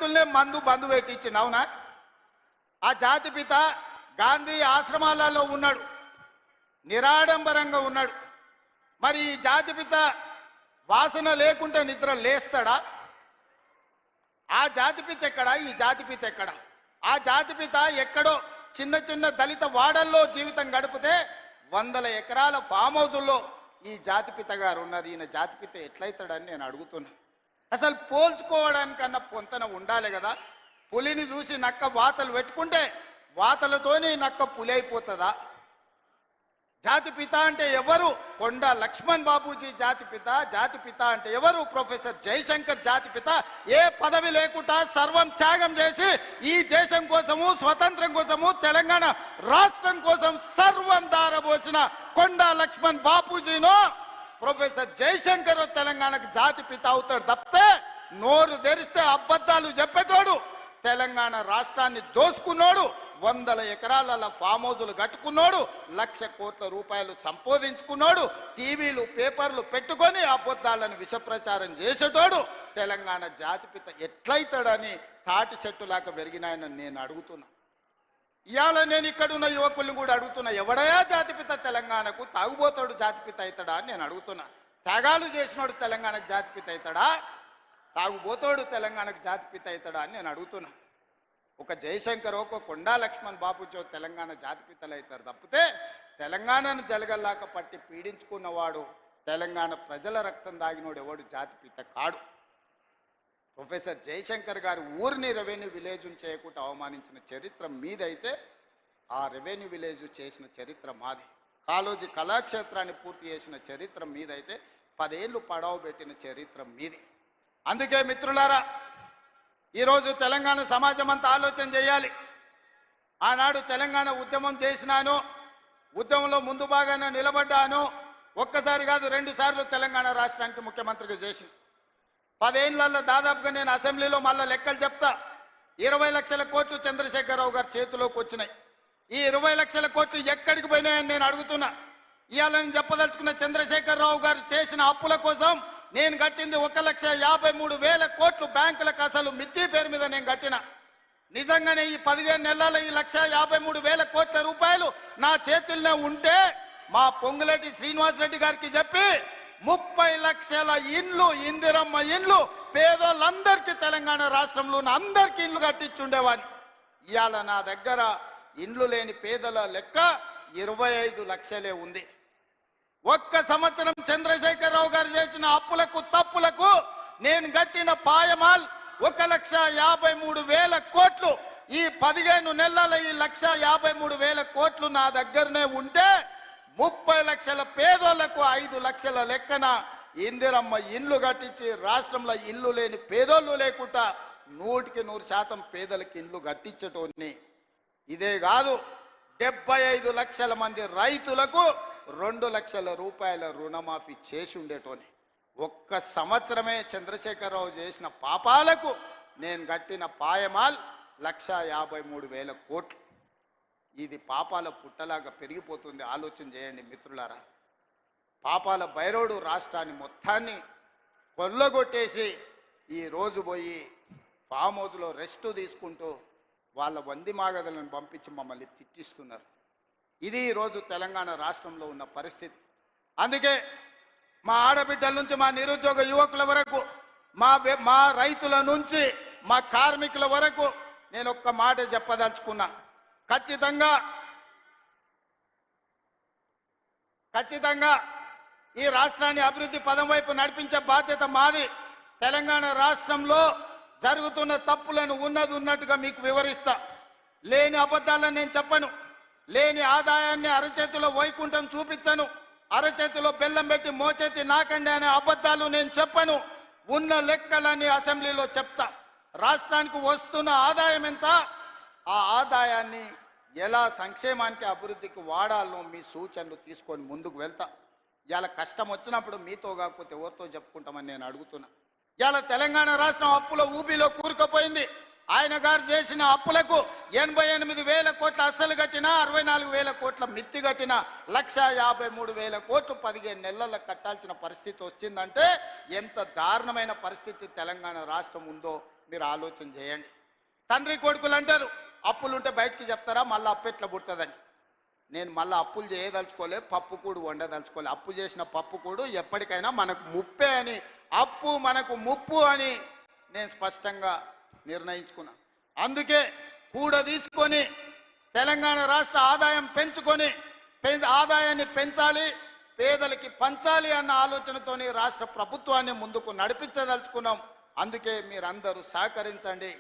చేతుల్నే మందు బంధు పెట్టించింది. అవునా? ఆ జాతిపిత గాంధీ ఆశ్రమాలలో ఉన్నాడు, నిరాడంబరంగా ఉన్నాడు. మరి ఈ జాతిపిత వాసన లేకుంటే నిద్ర లేస్తాడా? ఆ జాతిపిత ఎక్కడ? ఈ జాతిపిత ఎక్కడ? ఆ జాతిపిత ఎక్కడో చిన్న చిన్న దళిత వాడల్లో జీవితం గడిపితే 100 ఎకరాల ఫామ్ హౌజుల్లో ఈ జాతిపిత గారు ఉన్నారు. ఈయన జాతిపిత ఎట్లయితాడని నేను అడుగుతున్నా. అసలు పోల్చుకోవడానికన్నా పొంతన ఉండాలి కదా. పులిని చూసి నక్క వాతలు పెట్టుకుంటే వాతలతోని నక్క పులి అయిపోతుందా? జాతిపిత అంటే ఎవరు? కొండా లక్ష్మణ్ బాబూజీ జాతిపిత. జాతిపిత అంటే ఎవరు? ప్రొఫెసర్ జయశంకర్ జాతిపిత. ఏ పదవి లేకుండా సర్వం త్యాగం చేసి ఈ దేశం కోసము, స్వతంత్రం కోసము, తెలంగాణ రాష్ట్రం కోసం సర్వం దారబోసిన కొండా లక్ష్మణ్ బాపూజీనో ప్రొఫెసర్ జయశంకర్ తెలంగాణకు జాతిపిత అవుతాడు తప్పితే నోరు తెరిస్తే అబద్ధాలు చెప్పేటోడు, తెలంగాణ రాష్ట్రాన్ని దోసుకున్నాడు, 100 ఎకరాల ఫామ్ హౌజులు కట్టుకున్నాడు, 1,00,000 కోట్ల రూపాయలు సంపాదించుకున్నాడు, టీవీలు పేపర్లు పెట్టుకొని అబద్ధాలను విషప్రచారం చేసేటోడు తెలంగాణ జాతిపిత ఎట్లయితాడని తాటి చెట్టులాగా పెరిగినాయని నేను అడుగుతున్నా. ఇవాళ నేను ఇక్కడున్న యువకుల్ని కూడా అడుగుతున్నా, ఎవడయా జాతిపిత తెలంగాణకు? తాగుబోతాడు జాతిపిత అవుతాడా అని నేను అడుగుతున్నా. త్యాగాలు చేసినోడు తెలంగాణకు జాతిపిత అవుతాడా? తాగుబోతాడు తెలంగాణకు జాతిపిత అవుతాడా అని నేను అడుగుతున్నా. ఒక జయశంకర్, ఒక కొండా లక్ష్మణ్ బాబుజీ తెలంగాణ జాతిపితలు అవుతారు తప్పితే తెలంగాణను జలగల్లాక పట్టి పీడించుకున్నవాడు, తెలంగాణ ప్రజల రక్తం దాగినోడు ఎవడు జాతిపిత కాడు. ప్రొఫెసర్ జయశంకర్ గారు ఊరిని రెవెన్యూ విలేజ్ చేయకుండా అవమానించిన చరిత్ర మీదైతే ఆ రెవెన్యూ విలేజ్ చేసిన చరిత్ర మాది. కాళోజీ కళాక్షేత్రాన్ని పూర్తి చేసిన చరిత్ర మీదైతే 10 ఏళ్ళు పడవ పెట్టిన చరిత్ర మీది. అందుకే మిత్రులారా, ఈరోజు తెలంగాణ సమాజం అంతా ఆలోచన చేయాలి. ఆనాడు తెలంగాణ ఉద్యమం చేసినాను, ఉద్యమంలో ముందు భాగాన నిలబడ్డాను. ఒక్కసారి కాదు 2 సార్లు తెలంగాణ రాష్ట్రానికి ముఖ్యమంత్రిగా చేసి 10 ఏళ్లలో దాదాపుగా నేను అసెంబ్లీలో మళ్ళా లెక్కలు చెప్తా. 20 లక్షల కోట్లు చంద్రశేఖరరావు గారి చేతిలోకి వచ్చినాయి. ఈ 20 లక్షల కోట్లు ఎక్కడికి పోయినాయని నేను అడుగుతున్నా. ఇవాళ నేను చెప్పదలుచుకున్న, చంద్రశేఖరరావు గారు చేసిన అప్పుల కోసం నేను కట్టింది 1,53,000 కోట్లు బ్యాంకులకు అసలు మిత్తి పేరు మీద నేను కట్టిన. నిజంగానే ఈ 15 నెలల ఈ 1,53,000 కోట్ల రూపాయలు నా చేతుల్లోనే ఉంటే మా పొంగులేటి శ్రీనివాసరెడ్డి గారికి చెప్పి 30 లక్షల ఇండ్లు, ఇందిరమ్మ ఇండ్లు పేదోళ్ళందరికీ, తెలంగాణ రాష్ట్రంలో ఉన్న అందరికీ ఇండ్లు కట్టించుండేవాడిని. ఇవాళ నా దగ్గర ఇండ్లు లేని పేదల లెక్క 25 లక్షలే ఉంది. ఒక్క సంవత్సరం చంద్రశేఖరరావు గారు చేసిన అప్పులకు తప్పులకు నేను కట్టిన పాయమాల్ 1,53,000 కోట్లు. ఈ 15 నెలల ఈ 1,53,000 కోట్లు నా దగ్గరనే ఉంటే 30 లక్షల పేదోళ్లకు 5 లక్షల లెక్కన ఇందిరమ్మ ఇండ్లు కట్టించి రాష్ట్రంలో ఇల్లు లేని పేదోళ్ళు లేకుండా 100% పేదలకు ఇండ్లు కట్టించటోని. ఇదే కాదు, 75 లక్షల మంది రైతులకు 2 లక్షల రూపాయల రుణమాఫీ చేసి ఉండేటోని. ఒక్క సంవత్సరమే చంద్రశేఖరరావు చేసిన పాపాలకు నేను కట్టిన పాయమాల్ 1,53,000 కోట్లు. ఇది పాపాల పుట్టలాగా పెరిగిపోతుంది. ఆలోచన చేయండి మిత్రులారా. పాపాల బైరోడు రాష్ట్రాన్ని మొత్తాన్ని కొల్లగొట్టేసి ఈరోజు పోయి ఫామ్ హౌస్లో రెస్ట్ తీసుకుంటూ వాళ్ళ వంది మాగదులను పంపించి మమ్మల్ని తిట్టిస్తున్నారు. ఇది ఈరోజు తెలంగాణ రాష్ట్రంలో ఉన్న పరిస్థితి. అందుకే మా ఆడబిడ్డల నుంచి మా నిరుద్యోగ యువకుల వరకు, మా రైతుల నుంచి మా కార్మికుల వరకు నేను ఒక్క మాట చెప్పదలుచుకున్నా. ఖచ్చితంగా ఈ రాష్ట్రాన్ని అభివృద్ధి పదం వైపు నడిపించే బాధ్యత మాది. తెలంగాణ రాష్ట్రంలో జరుగుతున్న తప్పులను ఉన్నది ఉన్నట్టుగా మీకు వివరిస్తా. లేని అబద్ధాలను నేను చెప్పను. లేని ఆదాయాన్ని అరచేతిలో వైకుంఠం చూపించను. అరచేతిలో బెల్లం పెట్టి మోచేతి నాకండి అనే అబద్ధాలు నేను చెప్పను. ఉన్న లెక్కలన్నీ అసెంబ్లీలో చెప్తా. రాష్ట్రానికి వస్తున్న ఆదాయం ఎంత, ఆ ఆదాయాన్ని ఎలా సంక్షేమానికి అభివృద్ధికి వాడాలో మీ సూచనలు తీసుకొని ముందుకు వెళ్తా. ఇలా కష్టం వచ్చినప్పుడు మీతో కాకపోతే ఎవరితో చెప్పుకుంటామని నేను అడుగుతున్నా. ఇలా తెలంగాణ రాష్ట్రం అప్పుల ఊబిలో కూరుకుపోయింది. ఆయన గారు చేసిన అప్పులకు 88,000 కోట్ల అస్సలు కట్టినా, 64,000 కోట్ల మిత్తి కట్టిన 1,53,000 కోట్లు 15 నెలల్లో కట్టాల్సిన పరిస్థితి వచ్చిందంటే ఎంత దారుణమైన పరిస్థితి తెలంగాణ రాష్ట్రం ఉందో మీరు ఆలోచన చేయండి. తండ్రి కొడుకులు అంటారు అప్పులు ఉంటే బయటికి చెప్తారా, మళ్ళీ అప్పు ఎట్లా పుడుతుందని. నేను మళ్ళీ అప్పులు చేయదలుచుకోలే, పప్పు కూడు వండదలుచుకోలే. అప్పు చేసిన పప్పు కూడు ఎప్పటికైనా మనకు ముప్పే అని, అప్పు మనకు ముప్పు అని నేను స్పష్టంగా నిర్ణయించుకున్నా. అందుకే కూడ తీసుకొని తెలంగాణ రాష్ట్ర ఆదాయం పెంచుకొని ఆదాయాన్ని పెంచాలి, పేదలకి పంచాలి అన్న ఆలోచనతోని రాష్ట్ర ప్రభుత్వాన్ని ముందుకు నడిపించదలుచుకున్నాం. అందుకే మీరందరూ సహకరించండి.